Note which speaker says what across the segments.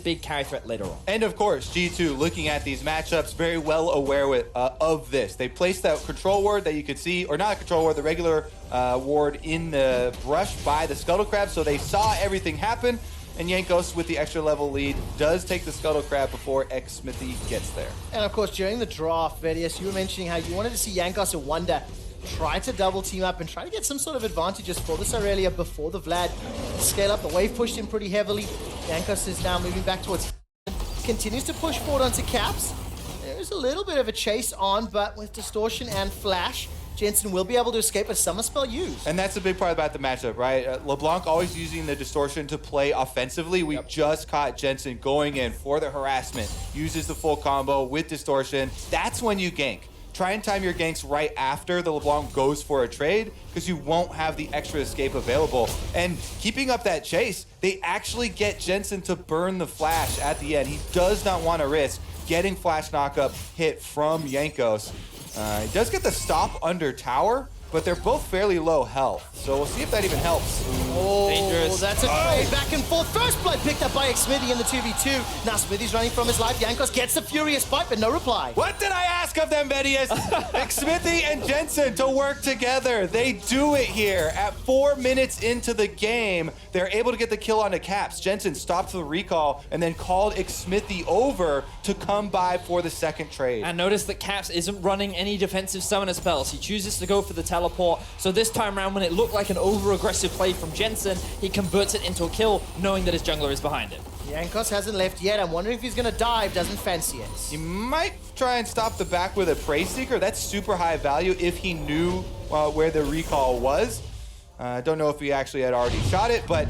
Speaker 1: big carry threat later on.
Speaker 2: And of course, G2 looking at these matchups, very well aware of this. They placed that control ward that you could see, or not a control ward, the regular ward in the brush by the Scuttle Crab, so they saw everything happen. And Jankos, with the extra level lead, does take the Scuttle Crab before Xmithy gets there.
Speaker 3: And of course, during the draft, Vedius, you were mentioning how you wanted to see Jankos and Wonder try to double team up and try to get some sort of advantages for this Aurelia before the Vlad scale up. The wave pushed him pretty heavily. Jankos is now moving back towards... Continues to push forward onto Caps. There's a little bit of a chase on, but with Distortion and Flash, Jensen will be able to escape a Summer Spell used.
Speaker 2: And that's the big part about the matchup, right? LeBlanc always using the Distortion to play offensively. We just caught Jensen going in for the harassment. Uses the full combo with Distortion. That's when you gank. Try and time your ganks right after the LeBlanc goes for a trade, because you won't have the extra escape available. And keeping up that chase, they actually get Jensen to burn the Flash at the end. He does not want to risk getting Flash knockup hit from Jankos. He does get the stop under tower, but they're both fairly low health. So we'll see if that even helps.
Speaker 3: Oh,
Speaker 1: dangerous.
Speaker 3: That's a trade back and forth. First blood picked up by Xmithy in the 2v2. Now Smithy's running from his life. Jankos gets the furious bite, but no reply.
Speaker 2: What did I ask of them, Vedius? Xmithy and Jensen to work together. They do it here. At 4 minutes into the game, they're able to get the kill onto Caps. Jensen stopped the recall and then called Xmithy over to come by for the second trade.
Speaker 1: And notice that Caps isn't running any defensive summoner spells. He chooses to go for the teleport. So this time around, when it looked like an over-aggressive play from Jensen, he converts it into a kill, knowing that his jungler is behind him.
Speaker 3: Jankos hasn't left yet. I'm wondering if he's going to dive. Doesn't fancy it.
Speaker 2: He might try and stop the back with a Prey Seeker. That's super high value if he knew where the recall was. I don't know if he actually had already shot it, but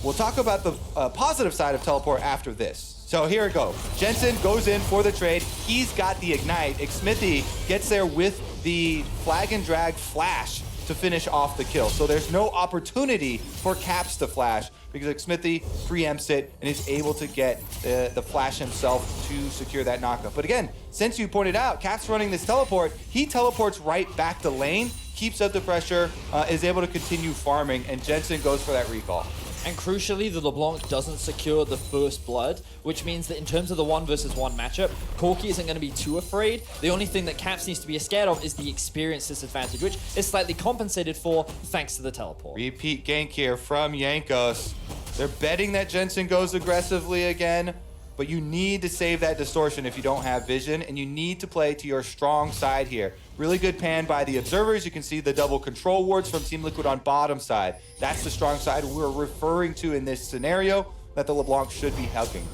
Speaker 2: we'll talk about the positive side of teleport after this. So here it goes. Jensen goes in for the trade. He's got the Ignite. Xmithy gets there with the Flag and Drag Flash to finish off the kill. So there's no opportunity for Caps to flash because Xmithy preempts it and is able to get the Flash himself to secure that knockup. But again, since you pointed out, Caps running this teleport, he teleports right back to lane, keeps up the pressure, is able to continue farming, and Jensen goes for that recall.
Speaker 1: And crucially, the LeBlanc doesn't secure the first blood, which means that in terms of the 1-versus-1 matchup, Corki isn't going to be too afraid. The only thing that Caps needs to be scared of is the experience disadvantage, which is slightly compensated for thanks to the teleport.
Speaker 2: Repeat gank here from Jankos. They're betting that Jensen goes aggressively again, but you need to save that distortion if you don't have vision, and you need to play to your strong side here. Really good pan by the observers. You can see the double control wards from Team Liquid on bottom side. That's the strong side we're referring to in this scenario that the LeBlanc should be helping.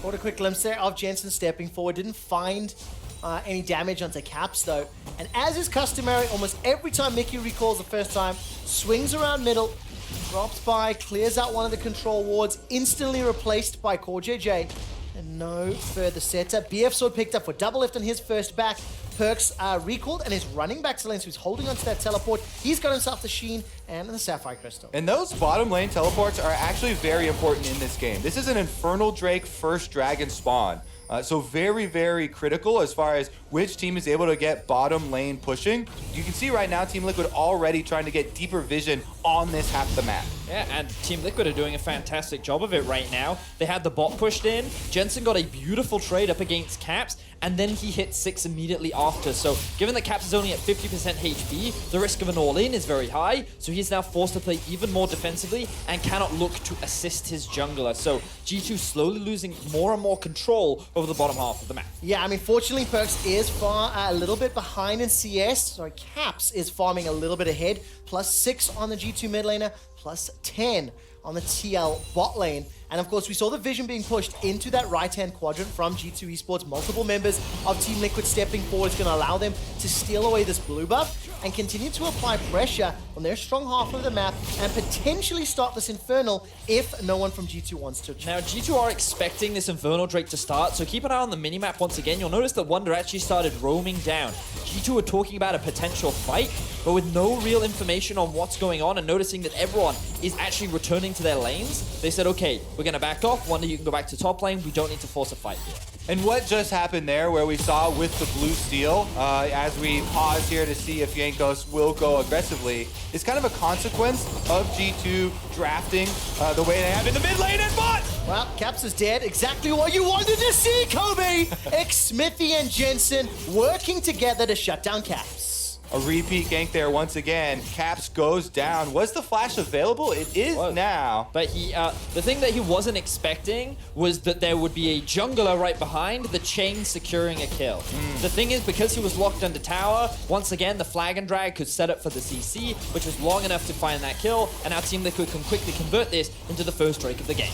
Speaker 3: Caught a quick glimpse there of Jensen stepping forward. Didn't find any damage onto Caps though. And as is customary, almost every time Mickey recalls the first time, swings around middle, drops by, clears out one of the control wards, instantly replaced by Core JJ. And no further setup. BF Sword picked up for double lift on his first back. Perks recalled and is running back to lane, so he's holding onto that teleport. He's got himself the Sheen and the Sapphire Crystal.
Speaker 2: And those bottom lane teleports are actually very important in this game. This is an Infernal Drake first dragon spawn. So very, very critical as far as which team is able to get bottom lane pushing. You can see right now Team Liquid already trying to get deeper vision on this half of the map.
Speaker 1: Yeah, and Team Liquid are doing a fantastic job of it right now. They had the bot pushed in. Jensen got a beautiful trade up against Caps, and then he hit 6 immediately after. So given that Caps is only at 50% HP, the risk of an all-in is very high. So he's now forced to play even more defensively and cannot look to assist his jungler. So G2 slowly losing more and more control over the bottom half of the map.
Speaker 3: Yeah, I mean, fortunately, Perks is far a little bit behind in CS. Sorry, Caps is farming a little bit ahead. +6 on the G2 mid laner, +10 on the TL bot lane. And of course, we saw the vision being pushed into that right-hand quadrant from G2 Esports. Multiple members of Team Liquid stepping forward is going to allow them to steal away this blue buff and continue to apply pressure on their strong half of the map and potentially start this Infernal if no one from G2 wants to.
Speaker 1: Now, G2 are expecting this Infernal Drake to start, so keep an eye on the minimap once again. You'll notice that Wonder actually started roaming down. G2 are talking about a potential fight, but with no real information on what's going on and noticing that everyone is actually returning to their lanes, they said, okay, we're going to back off. Wonder, you can go back to top lane. We don't need to force a fight here.
Speaker 2: And what just happened there, where we saw with the blue steel, as we pause here to see if Jankos will go aggressively, is kind of a consequence of G2 drafting the way they have in the mid lane and bot.
Speaker 3: Well, Caps is dead. Exactly what you wanted to see, Kobe! Xmithy and Jensen working together to shut down Caps.
Speaker 2: A repeat gank there once again. Caps goes down. Was the flash available? It is now.
Speaker 1: But he, the thing that he wasn't expecting was that there would be a jungler right behind the chain securing a kill. The thing is, because he was locked under tower, once again, the flag and drag could set up for the CC, which was long enough to find that kill, and our Team Liquid can quickly convert this into the first Drake of the game.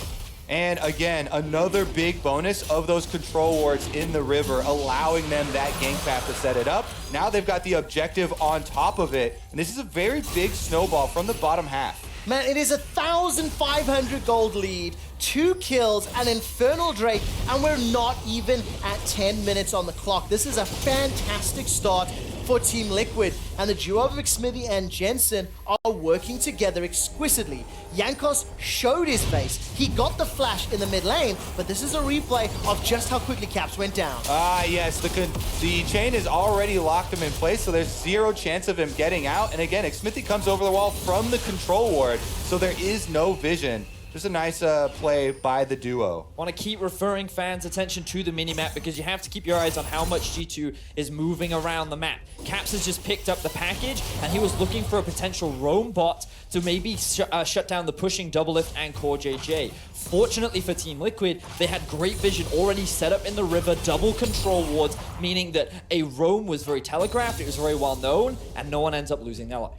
Speaker 2: And again, another big bonus of those control wards in the river, allowing them that gank path to set it up. Now they've got the objective on top of it. And this is a very big snowball from the bottom half.
Speaker 3: Man, it is 1,500 gold lead, 2 kills, an Infernal Drake, and we're not even at 10 minutes on the clock. This is a fantastic start for Team Liquid, and the duo of Xmithy and Jensen are working together exquisitely. Jankos showed his face. He got the flash in the mid lane, but this is a replay of just how quickly Caps went down.
Speaker 2: Yes, the chain is already locked him in place, so there's 0 chance of him getting out. And again, Xmithy comes over the wall from the control ward, so there is no vision. Just a nice play by the duo.
Speaker 1: Want to keep referring fans' attention to the minimap because you have to keep your eyes on how much G2 is moving around the map. Caps has just picked up the package, and he was looking for a potential roam bot to maybe shut down the pushing Doublelift and Core JJ. Fortunately for Team Liquid, they had great vision already set up in the river, double control wards, meaning that a roam was very telegraphed, it was very well known, and no one ends up losing their life.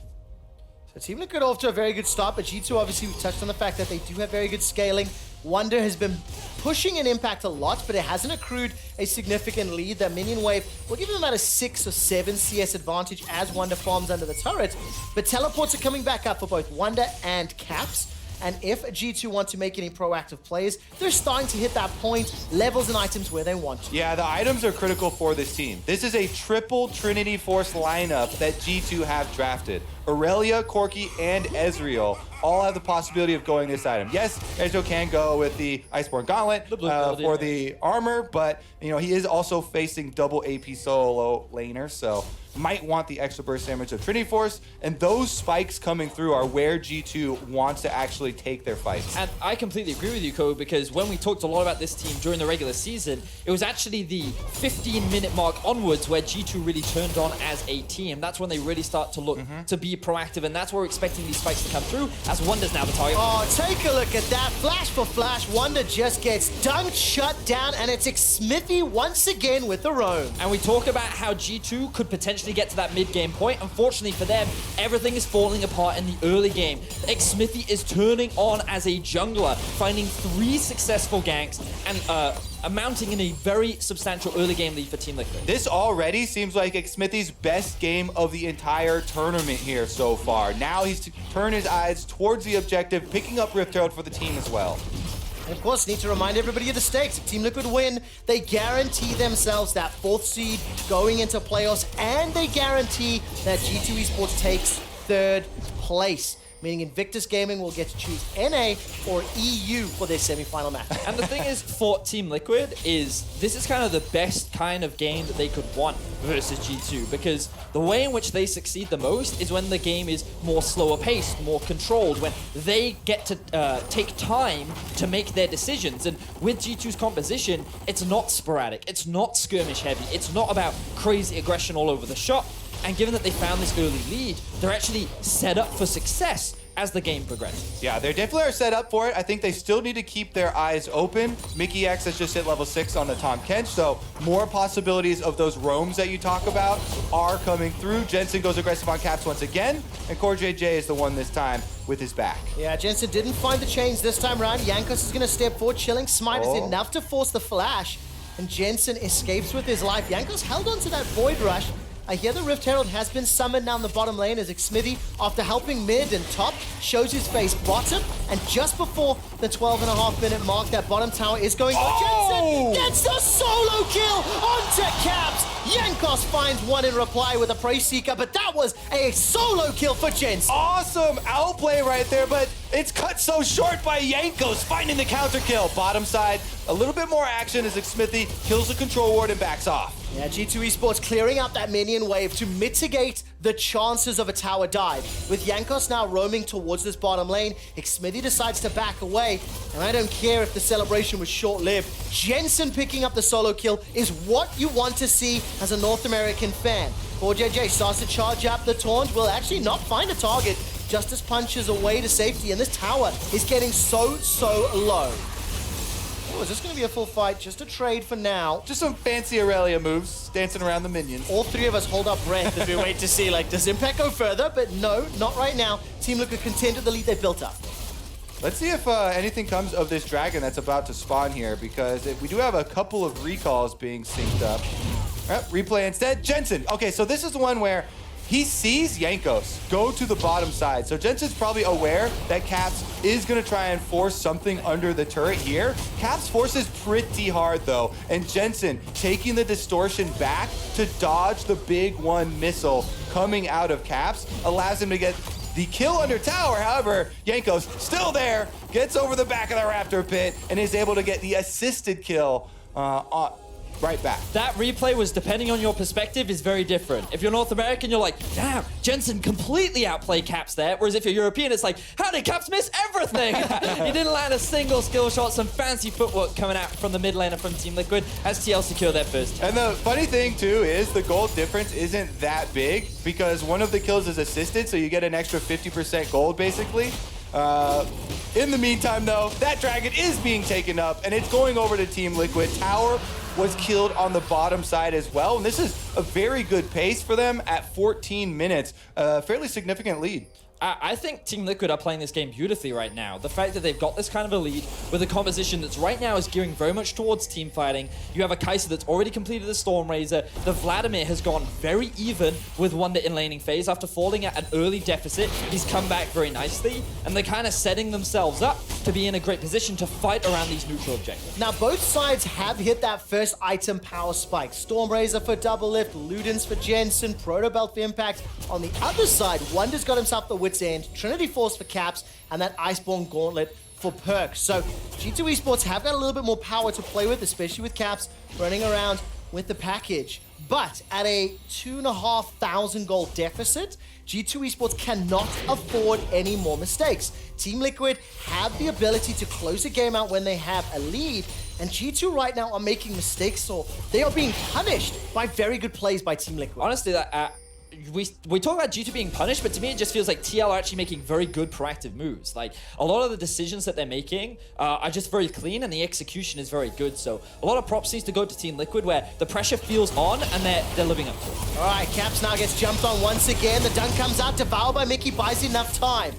Speaker 3: So Team Liquid off to a very good start, but G2 obviously, we touched on the fact that they do have very good scaling. Wonder has been pushing an impact a lot, but it hasn't accrued a significant lead. That minion wave will give them about a 6 or 7 CS advantage as Wonder farms under the turret. But teleports are coming back up for both Wonder and Caps. And if G2 want to make any proactive plays, they're starting to hit that point, levels and items where they want to.
Speaker 2: Yeah, the items are critical for this team. This is a triple Trinity Force lineup that G2 have drafted. Aurelia, Corki, and Ezreal all have the possibility of going this item. Yes, Ezreal can go with the Iceborne Gauntlet for the armor, but you know he is also facing double AP solo laner, so might want the extra burst damage of Trinity Force, and those spikes coming through are where G2 wants to actually take their fights.
Speaker 1: And I completely agree with you, Code, because when we talked a lot about this team during the regular season, it was actually the 15-minute mark onwards where G2 really turned on as a team. That's when they really start to look to be proactive, and that's where we're expecting these spikes to come through, as Wonder's now the target.
Speaker 3: Oh, take a look at that. Flash for flash. Wonder just gets dunked, shut down, and it's Xmithy once again with the roam.
Speaker 1: And we talk about how G2 could potentially get to that mid-game point. Unfortunately for them, everything is falling apart in the early game. Xmithy is turning on as a jungler, finding 3 successful ganks and amounting in a very substantial early game lead for Team Liquid.
Speaker 2: This already seems like Xmithy's best game of the entire tournament here so far. Now he's to turn his eyes towards the objective, picking up Rift Herald for the team as well.
Speaker 3: And of course, need to remind everybody of the stakes. If Team Liquid win, they guarantee themselves that 4th seed going into playoffs, and they guarantee that G2 Esports takes 3rd place. Meaning Invictus Gaming will get to choose NA or EU for their semi-final match.
Speaker 1: And the thing is, for Team Liquid, is this is kind of the best kind of game that they could want versus G2, because the way in which they succeed the most is when the game is more slower paced, more controlled, when they get to take time to make their decisions. And with G2's composition, it's not sporadic, it's not skirmish heavy, it's not about crazy aggression all over the shop. And given that they found this early lead, they're actually set up for success as the game progresses.
Speaker 2: Yeah, they definitely are set up for it. I think they still need to keep their eyes open. Mickey X has just hit level 6 on the Tom Kench, so more possibilities of those roams that you talk about are coming through. Jensen goes aggressive on Caps once again, and Core JJ is the one this time with his back.
Speaker 3: Yeah, Jensen didn't find the chains this time around. Jankos is going to step forward. Chilling Smite is enough to force the flash, and Jensen escapes with his life. Jankos held on to that Void Rush. I hear the Rift Herald has been summoned down the bottom lane as Xmithy, after helping mid and top, shows his face bottom. And just before the 12.5-minute mark, that bottom tower is going on.
Speaker 2: Oh!
Speaker 3: Jensen gets the solo kill onto Caps. Jankos finds one in reply with a Prey Seeker, but that was a solo kill for Jensen.
Speaker 2: Awesome outplay right there, but it's cut so short by Jankos finding the counter kill. Bottom side, a little bit more action as Smithy kills the control ward and backs off.
Speaker 3: Yeah, G2 Esports clearing out that minion wave to mitigate the chances of a tower dive. With Jankos now roaming towards this bottom lane, Smithy decides to back away, and I don't care if the celebration was short-lived. Jensen picking up the solo kill is what you want to see as a North American fan. JJ starts to charge up the taunt, will actually not find a target. Justice punches away to safety, and this tower is getting so low. Oh, is this going to be a full fight? Just a trade for now.
Speaker 2: Just some fancy Aurelia moves, dancing around the minions.
Speaker 3: All three of us hold our breath as we wait to see, like, does Impact go further? But no, not right now. Team Liquid content with the lead they've built up.
Speaker 2: Let's see if anything comes of this dragon that's about to spawn here, because we do have a couple of recalls being synced up. Replay instead. Jensen. Okay, so this is the one where he sees Jankos go to the bottom side. So Jensen's probably aware that Caps is going to try and force something under the turret here. Caps forces pretty hard, though. And Jensen taking the distortion back to dodge the big one missile coming out of Caps allows him to get the kill under tower. However, Jankos still there, gets over the back of the Raptor pit, and is able to get the assisted kill right back.
Speaker 1: That replay was, depending on your perspective, is very different. If you're North American, you're like, damn, Jensen completely outplayed Caps there. Whereas if you're European, it's like, how did Caps miss everything? He didn't land a single skill shot. Some fancy footwork coming out from the mid laner from Team Liquid as TL secure their first.
Speaker 2: And the funny thing, too, is the gold difference isn't that big because one of the kills is assisted, so you get an extra 50% gold, basically. In the meantime, though, that dragon is being taken up, and it's going over to Team Liquid. Tower was killed on the bottom side as well, and this is a very good pace for them at 14 minutes. Fairly significant lead.
Speaker 1: I think Team Liquid are playing this game beautifully right now. The fact that they've got this kind of a lead with a composition that's right now is gearing very much towards team fighting. You have a Kai'Sa that's already completed the Stormraiser. The Vladimir has gone very even with Wonder in laning phase. After falling at an early deficit, he's come back very nicely, and they're kind of setting themselves up to be in a great position to fight around these neutral objectives.
Speaker 3: Now, both sides have hit that first item power spike. Stormraiser for double lift, Ludens for Jensen, Protobelt for Impact. On the other side, Wonder's got himself the Wit's End, Trinity Force for Caps, and that Iceborne Gauntlet for Perks. So G2 Esports have got a little bit more power to play with, especially with Caps running around with the package. But at a 2,500 gold deficit, G2 Esports cannot afford any more mistakes. Team Liquid have the ability to close a game out when they have a lead, and G2 right now are making mistakes, or they are being punished by very good plays by Team Liquid.
Speaker 1: Honestly, we talk about G2 being punished, but to me it just feels like TL are actually making very good proactive moves. Like, a lot of the decisions that they're making are just very clean, and the execution is very good. So a lot of props needs to go to Team Liquid, where the pressure feels on and they're living up to it.
Speaker 3: All right, Caps now gets jumped on once again. The dunk comes out, devoured by Mickey, buys enough time.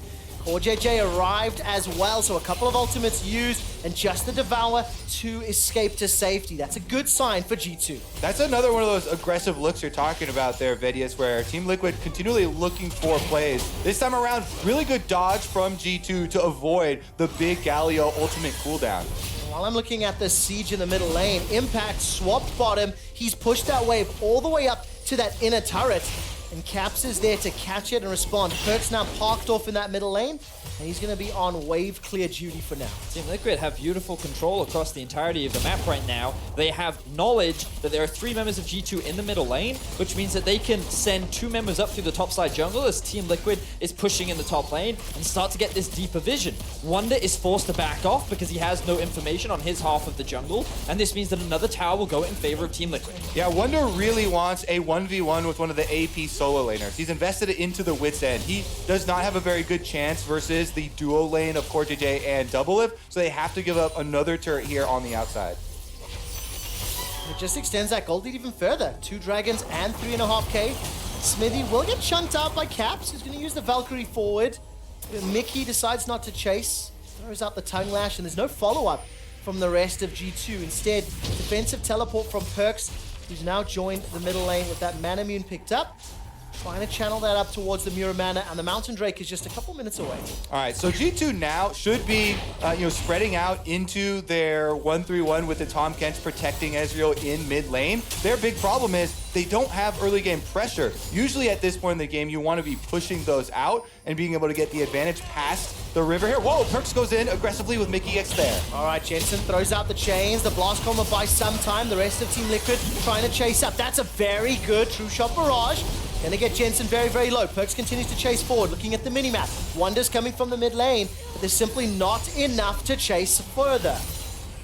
Speaker 3: JJ arrived as well, so a couple of ultimates used, and just the Devour to escape to safety. That's a good sign for G2.
Speaker 2: That's another one of those aggressive looks you're talking about there, Vedius, where Team Liquid continually looking for plays. This time around, really good dodge from G2 to avoid the big Galio ultimate cooldown.
Speaker 3: While I'm looking at the siege in the middle lane, Impact swapped bottom. He's pushed that wave all the way up to that inner turret, and Caps is there to catch it and respond. Perks now parked off in that middle lane, and he's going to be on wave clear duty for now.
Speaker 1: Team Liquid have beautiful control across the entirety of the map right now. They have knowledge that there are 3 members of G2 in the middle lane, which means that they can send 2 members up through the top side jungle as Team Liquid is pushing in the top lane and start to get this deeper vision. Wonder is forced to back off because he has no information on his half of the jungle, and this means that another tower will go in favor of Team Liquid.
Speaker 2: Yeah, Wonder really wants a 1v1 with one of the AP solo laners. He's invested it into the Wit's End. He does not have a very good chance versus the duo lane of CoreJJ and Double Lift, so they have to give up another turret here on the outside.
Speaker 3: It just extends that gold lead even further. 2 dragons and 3.5k. Smithy will get chunked out by Caps. He's going to use the Valkyrie forward. Mickey decides not to chase. Throws out the tongue lash, and there's no follow-up from the rest of G2. Instead, defensive teleport from Perks, who's now joined the middle lane with that Manamune picked up. trying to channel that up towards the Mirror Mana, and the Mountain Drake is just a couple minutes away.
Speaker 2: All right, so G2 now should be, spreading out into their 1-3-1 with the Tahm Kench protecting Ezreal in mid lane. Their big problem is they don't have early game pressure. Usually at this point in the game, you want to be pushing those out and being able to get the advantage past the river here. Whoa, Perkz goes in aggressively with Mickey X there.
Speaker 3: All right, Jensen throws out the chains. The Blast Combo buys some time. The rest of Team Liquid trying to chase up. That's a very good True Shot barrage. Gonna get Jensen very, very low. Perkz continues to chase forward, looking at the minimap. Wonders coming from the mid lane, but there's simply not enough to chase further.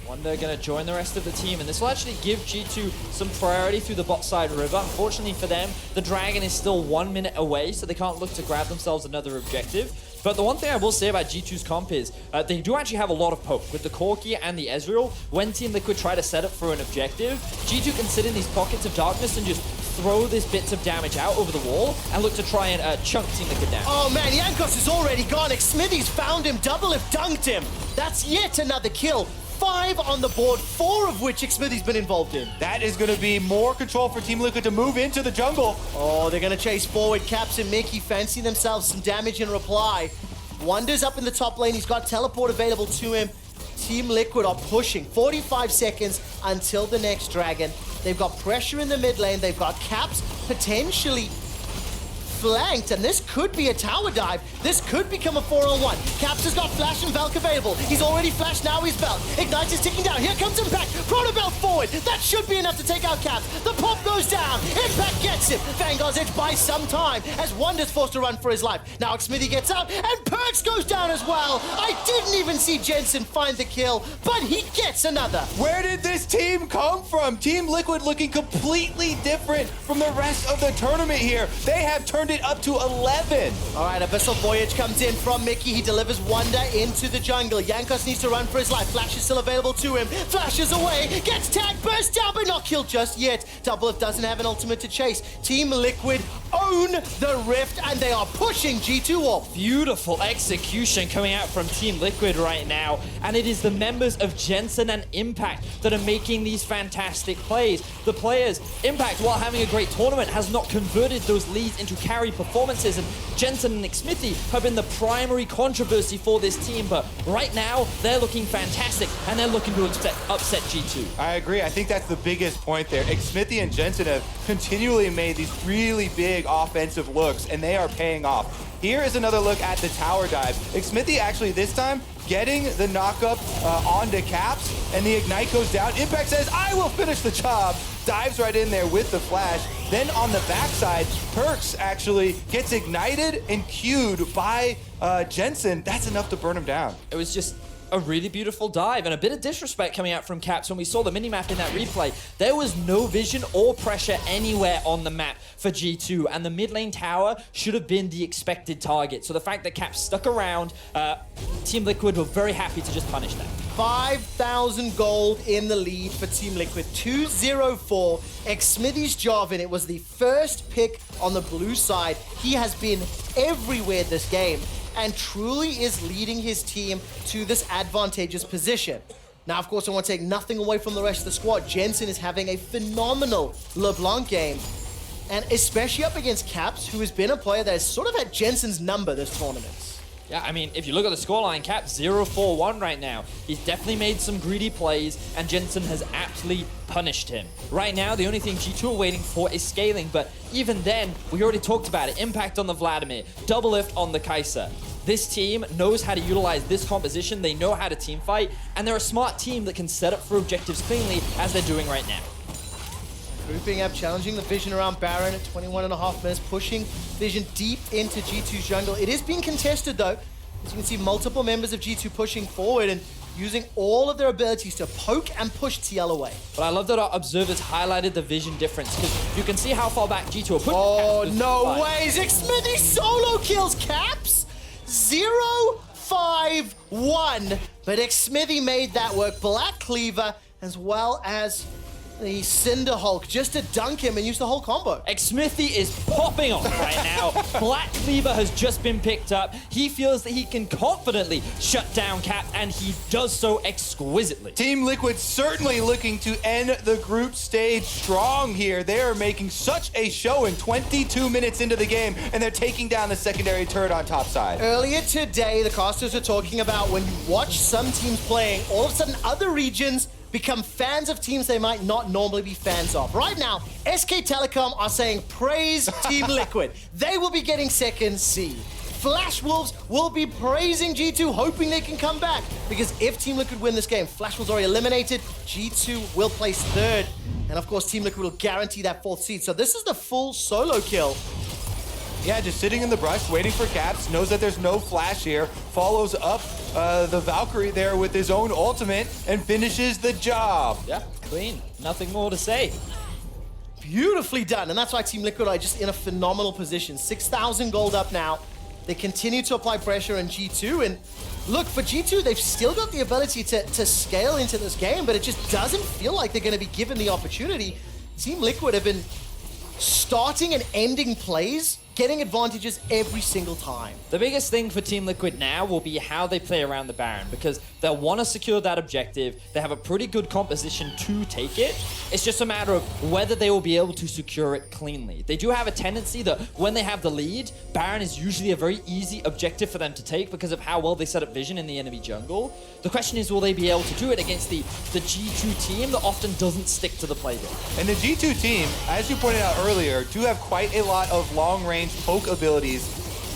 Speaker 1: Wonder gonna join the rest of the team, and this will actually give G2 some priority through the bot side river. Unfortunately for them, the Dragon is still 1 minute away, so they can't look to grab themselves another objective. But the one thing I will say about G2's comp is they do actually have a lot of poke. With the Corki and the Ezreal, when Team Liquid try to set up for an objective, G2 can sit in these pockets of darkness and just throw these bits of damage out over the wall and look to try and chunk Team Liquid down.
Speaker 3: Oh man, Jankos is already gone. Smithy's found him, double if dunked him. That's yet another kill. 5 on the board, 4 of which Smithy's been involved in.
Speaker 2: That is going to be more control for Team Liquid to move into the jungle.
Speaker 3: Oh, they're going to chase forward. Caps and Mickey fancy themselves some damage in reply. Wonders up in the top lane. He's got teleport available to him. Team Liquid are pushing. 45 seconds until the next dragon. They've got pressure in the mid lane. They've got Caps potentially flanked, and this could be a tower dive. This could become a 4-on-1. Caps has got Flash and Valk available. He's already flashed, now he's Valk. Ignite is ticking down. Here comes Impact. Chronobelt forward. That should be enough to take out Caps. The pop goes down. Impact gets him. Vanguard's Edge buys some time as Wonder's forced to run for his life. Now Smithy gets out, and Perkz goes down as well. I didn't even see Jensen find the kill, but he gets another.
Speaker 2: Where did this team come from? Team Liquid looking completely different from the rest of the tournament here. They have turned it up to 11.
Speaker 3: All right, Abyssal Voyage comes in from Mickey. He delivers Wonder into the jungle. Jankos needs to run for his life. Flash is still available to him. Flashes away, gets tagged, bursts down, but not killed just yet. Doublelift doesn't have an ultimate to chase. Team Liquid own the Rift, and they are pushing G2 off.
Speaker 1: Beautiful execution coming out from Team Liquid right now, and it is the members of Jensen and Impact that are making these fantastic plays. The players, Impact, while having a great tournament, has not converted those leads into carry performances, and Jensen and Nick Smithy have been the primary controversy for this team, but right now, they're looking fantastic, and they're looking to upset G2.
Speaker 2: I agree. I think that's the biggest point there. Smithy and Jensen have continually made these really big offensive looks, and they are paying off. Here is another look at the tower dive. Smithy actually this time getting the knockup onto Caps, and the Ignite goes down. Impact says, I will finish the job. Dives right in there with the flash. Then on the backside, Perkz actually gets ignited and queued by Jensen. That's enough to burn him down.
Speaker 1: It was just a really beautiful dive and a bit of disrespect coming out from Caps. When we saw the minimap in that replay, there was no vision or pressure anywhere on the map for G2, and the mid lane tower should have been the expected target. So the fact that Caps stuck around, Team Liquid were very happy to just punish that.
Speaker 3: 5,000 gold in the lead for Team Liquid. 2-0-4. Smithy's Jarvan, it was the first pick on the blue side. He has been everywhere this game, and truly is leading his team to this advantageous position. Now, of course, I want to take nothing away from the rest of the squad. Jensen is having a phenomenal LeBlanc game, and especially up against Caps, who has been a player that has sort of had Jensen's number this tournament.
Speaker 1: Yeah, I mean, if you look at the scoreline, Caps 0-4-1 right now. He's definitely made some greedy plays, and Jensen has aptly punished him. Right now, the only thing G2 are waiting for is scaling, but even then, we already talked about it. Impact on the Vladimir, double lift on the Kai'Sa. This team knows how to utilize this composition, they know how to team fight, and they're a smart team that can set up for objectives cleanly, as they're doing right now.
Speaker 3: Grouping up, challenging the Vision around Baron at 21.5 minutes, pushing Vision deep into G2's jungle. It is being contested though. As you can see, multiple members of G2 pushing forward and using all of their abilities to poke and push TL away.
Speaker 1: But I love that our observers highlighted the Vision difference, because you can see how far back G2 are pushing.
Speaker 3: Oh, no way! Smithy solo kills Caps! 0-5-1. But Smithy made that work. Black Cleaver, as well as the Cinder Hulk just to dunk him and use the whole combo.
Speaker 1: Xmithy is popping off right now. Black Cleaver has just been picked up. He feels that he can confidently shut down Cap, and he does so exquisitely.
Speaker 2: Team Liquid certainly looking to end the group stage strong here. They are making such a showing 22 minutes into the game, and they're taking down the secondary turret on top side.
Speaker 3: Earlier today, the casters were talking about when you watch some teams playing, all of a sudden other regions become fans of teams they might not normally be fans of. Right now, SK Telecom are saying praise Team Liquid. They will be getting second seed. Flash Wolves will be praising G2, hoping they can come back. Because if Team Liquid win this game, Flash Wolves already eliminated, G2 will place third. And of course, Team Liquid will guarantee that fourth seed. So this is the full solo kill.
Speaker 2: Yeah, just sitting in the brush, waiting for Caps, knows that there's no flash here, follows up the Valkyrie there with his own ultimate, and finishes the job.
Speaker 1: Yeah, clean. Nothing more to say.
Speaker 3: Beautifully done, and that's why Team Liquid are just in a phenomenal position. 6,000 gold up now. They continue to apply pressure on G2, and look, for G2, they've still got the ability to scale into this game, but it just doesn't feel like they're going to be given the opportunity. Team Liquid have been starting and ending plays, getting advantages every single time.
Speaker 1: The biggest thing for Team Liquid now will be how they play around the Baron, because they'll want to secure that objective. They have a pretty good composition to take it. It's just a matter of whether they will be able to secure it cleanly. They do have a tendency that when they have the lead, Baron is usually a very easy objective for them to take because of how well they set up vision in the enemy jungle. The question is, will they be able to do it against the G2 team that often doesn't stick to the playbook?
Speaker 2: And the G2 team, as you pointed out earlier, do have quite a lot of long-range poke abilities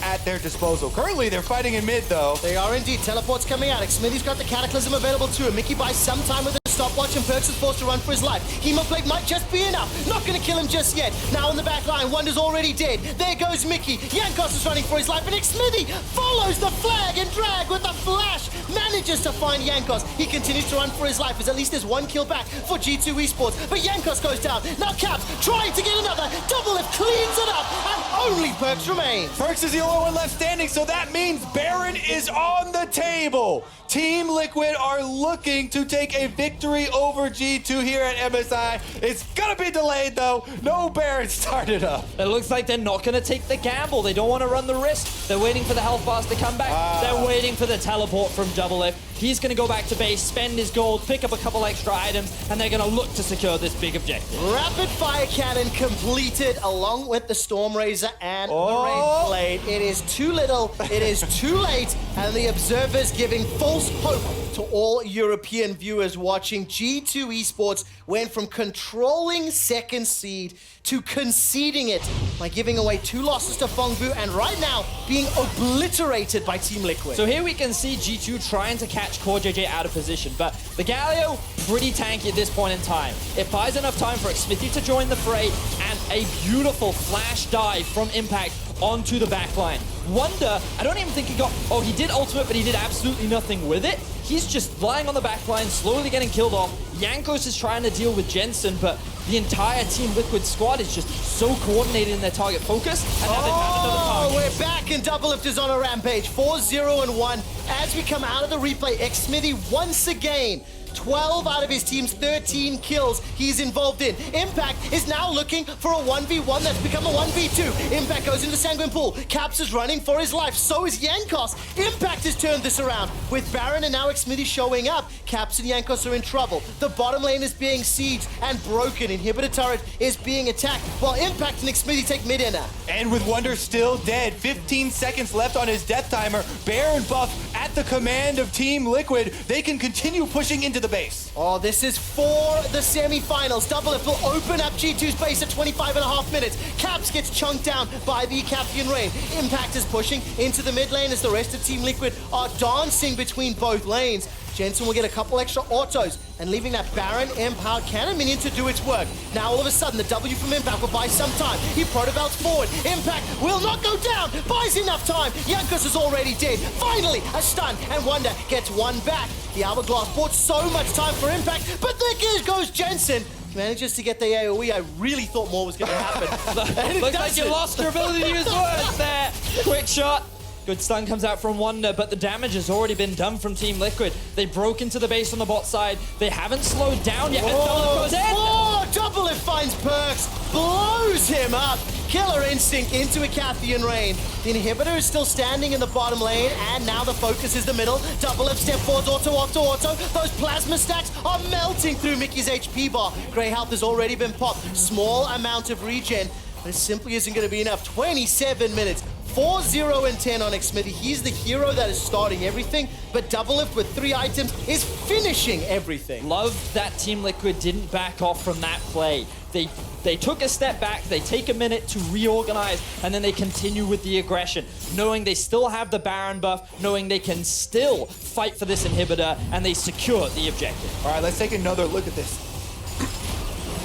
Speaker 2: at their disposal. Currently, they're fighting in mid, though.
Speaker 3: They are indeed. Teleport's coming out. Xmithy's got the Cataclysm available to him. Mickey buys some time with the stopwatch, and Perks is forced to run for his life. Hemoplate might just be enough. Not going to kill him just yet. Now on the back line, Wonder's already dead. There goes Mickey. Yankos is running for his life, and Xmithy follows the flag and drag with the flash. Manages to find Yankos. He continues to run for his life, as at least there's one kill back for G2 Esports. But Yankos goes down. Now Caps trying to get another. Double lift cleans it up, and only Perks remains.
Speaker 2: Perks is the only one left standing, so that means Baron is on the table. Team Liquid are looking to take a victory over G2 here at MSI. It's gonna be delayed though. No Baron started up.
Speaker 1: It looks like they're not going to take the gamble. They don't want to run the risk. They're waiting for the health bars to come back. They're waiting for the teleport from Double Lift. He's going to go back to base, spend his gold, pick up a couple extra items, and they're going to look to secure this big objective.
Speaker 3: Rapid fire cannon completed along with the Storm Razor and the Rain Blade. It is too little, it is too late, and the observers giving false hope to all European viewers watching. G2 Esports went from controlling second seed to conceding it by giving away 2 losses to Fongbu, and right now being obliterated by Team Liquid.
Speaker 1: So here we can see G2 trying to catch Core JJ out of position, but the Galio pretty tanky at this point in time. It buys enough time for Xmithy to join the fray, and a beautiful flash dive from Impact onto the backline. Wonder, I don't even think he got, oh, he did ultimate, but he did absolutely nothing with it. He's just lying on the backline, slowly getting killed off. Yankos is trying to deal with Jensen, but the entire Team Liquid squad is just so coordinated in their target focus, and now they've found another target.
Speaker 3: We're back, and Double Lift is on a rampage. 4-0-1. As we come out of the replay, Xmithy once again 12 out of his team's 13 kills he's involved in. Impact is now looking for a 1v1 that's become a 1v2. Impact goes into Sanguine Pool. Caps is running for his life. So is Yankos. Impact has turned this around. With Baron and now Xmithy showing up, Caps and Yankos are in trouble. The bottom lane is being sieged and broken. Inhibitor turret is being attacked, while Impact and Xmithy take mid inner.
Speaker 2: And with Wonder still dead, 15 seconds left on his death timer, Baron buff at the command of Team Liquid. They can continue pushing into the base.
Speaker 3: Oh, this is for the semi-finals. Double Lift will open up G2's base at 25.5 minutes. Caps gets chunked down by the Captain Rain. Impact is pushing into the mid lane as the rest of Team Liquid are dancing between both lanes. Jensen will get a couple extra autos and leaving that Baron empowered cannon minion to do its work. Now all of a sudden the W from Impact will buy some time. He protobelts forward. Impact will not go down. Buys enough time. Yankos is already dead. Finally a stun, and Wonder gets one back. The Hourglass bought so much time for Impact, but there goes Jensen. Manages to get the AoE. I really thought more was going to happen.
Speaker 1: Looks like you lost your ability to use words there. Quick shot. Good stun comes out from Wonder, but the damage has already been done from Team Liquid. They broke into the base on the bot side. They haven't slowed down yet. And Double goes in.
Speaker 3: Double Lift finds Perks, blows him up. Killer Instinct into a Cathian Rain. The inhibitor is still standing in the bottom lane, and now the focus is the middle. Double Lift step forwards, auto. Those plasma stacks are melting through Mickey's HP bar. Grey Health has already been popped. Small amount of regen, but it simply isn't going to be enough. 27 minutes. 4-0-10 on Xmithy. He's the hero that is starting everything, but Double Lift with 3 items is finishing everything.
Speaker 1: Love that Team Liquid didn't back off from that play. They took a step back, they take a minute to reorganize, and then they continue with the aggression, knowing they still have the Baron buff, knowing they can still fight for this inhibitor, and they secure the objective.
Speaker 2: All right, let's take another look at this.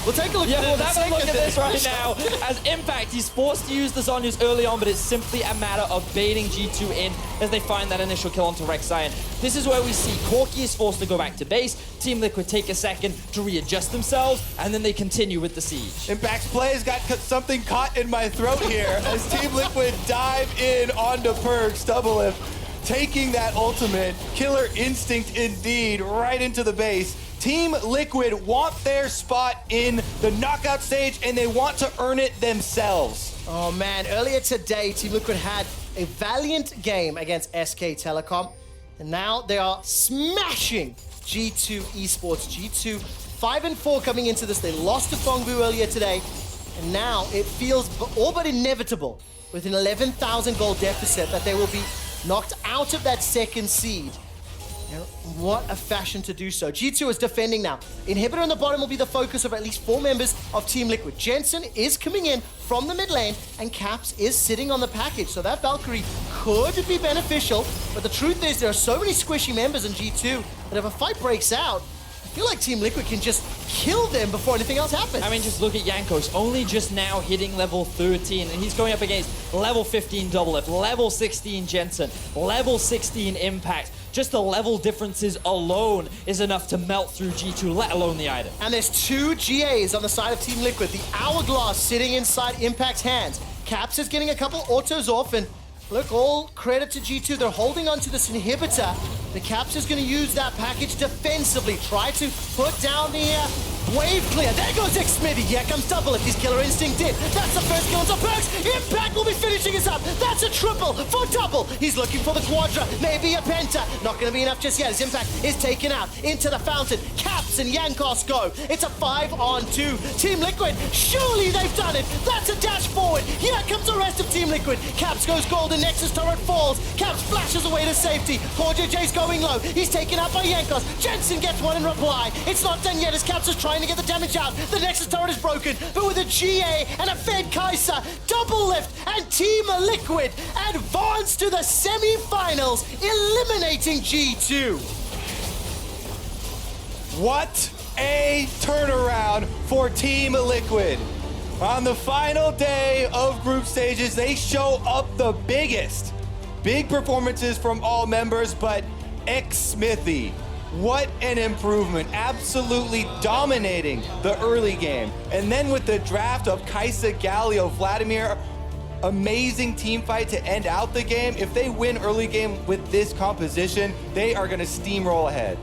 Speaker 3: We'll take a look at
Speaker 1: Yeah,
Speaker 3: this.
Speaker 1: we'll have a look at this right now. As Impact, he's forced to use the Zhonyas early on, but it's simply a matter of baiting G2 in as they find that initial kill onto Rek'Sai. This is where we see Corki is forced to go back to base. Team Liquid take a second to readjust themselves, and then they continue with the siege.
Speaker 2: Impact's plays got something caught in my throat here as Team Liquid dive in onto Perks. Double Lift taking that ultimate. Killer Instinct indeed, right into the base. Team Liquid want their spot in the knockout stage, and they want to earn it themselves.
Speaker 3: Oh man, earlier today, Team Liquid had a valiant game against SK Telecom, and now they are smashing G2 Esports. G2 5-4 coming into this. They lost to Fongbu earlier today, and now it feels all but inevitable with an 11,000 gold deficit that they will be knocked out of that second seed. What a fashion to do so. G2 is defending now. Inhibitor on the bottom will be the focus of at least 4 members of Team Liquid. Jensen is coming in from the mid lane, and Caps is sitting on the package. So that Valkyrie could be beneficial, but the truth is there are so many squishy members in G2 that if a fight breaks out, I feel like Team Liquid can just kill them before anything else happens.
Speaker 1: I mean, just look at Jankos, only just now hitting level 13, and he's going up against level 15 Double Lift, level 16 Jensen, level 16 Impact. Just the level differences alone is enough to melt through G2, let alone the item.
Speaker 3: And there's 2 GAs on the side of Team Liquid. The Hourglass sitting inside Impact's hands. Caps is getting a couple autos off, and look, all credit to G2. They're holding on to this inhibitor. The Caps is going to use that package defensively. Try to put down the wave clear. There goes Xmithy. Here comes Double Lift. He's Killer Instinct in. That's the first kill onto Perks. Impact will be finishing us up. That's a triple for Double. He's looking for the Quadra. Maybe a Penta. Not going to be enough just yet as Impact is taken out into the fountain. Caps and Yankos go. It's a 5-on-2. Team Liquid, surely they've done it. That's a dash forward. Here comes the rest of Team Liquid. Caps goes golden. Nexus turret falls. Caps flashes away to safety. Cordia J's going low. He's taken out by Yankos. Jensen gets one in reply. It's not done yet as Caps is trying to get the damage out. The Nexus turret is broken, but with a GA and a Fed Kai'Sa, Double Lift and Team Liquid advance to the semi-finals, eliminating G2.
Speaker 2: What a turnaround for Team Liquid. On the final day of group stages, they show up the biggest. Big performances from all members, but Xmithy, what an improvement. Absolutely dominating the early game. And then with the draft of Kai'Sa, Galio, Vladimir, amazing team fight to end out the game. If they win early game with this composition, they are going to steamroll ahead.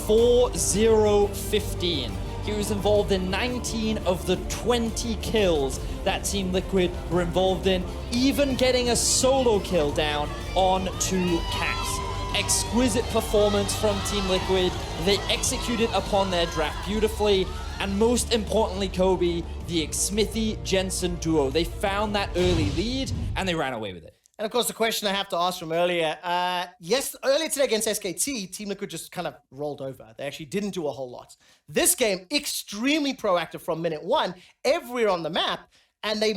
Speaker 1: 4-0-15. He was involved in 19 of the 20 kills that Team Liquid were involved in, even getting a solo kill down on 2 Caps. Exquisite performance from Team Liquid. They executed upon their draft beautifully, and most importantly, Kobe, the Xmithy-Jensen duo. They found that early lead, and they ran away with it.
Speaker 3: And of course, the question I have to ask from earlier, earlier today against SKT, Team Liquid just kind of rolled over. They actually didn't do a whole lot. This game, extremely proactive from minute 1, everywhere on the map, and they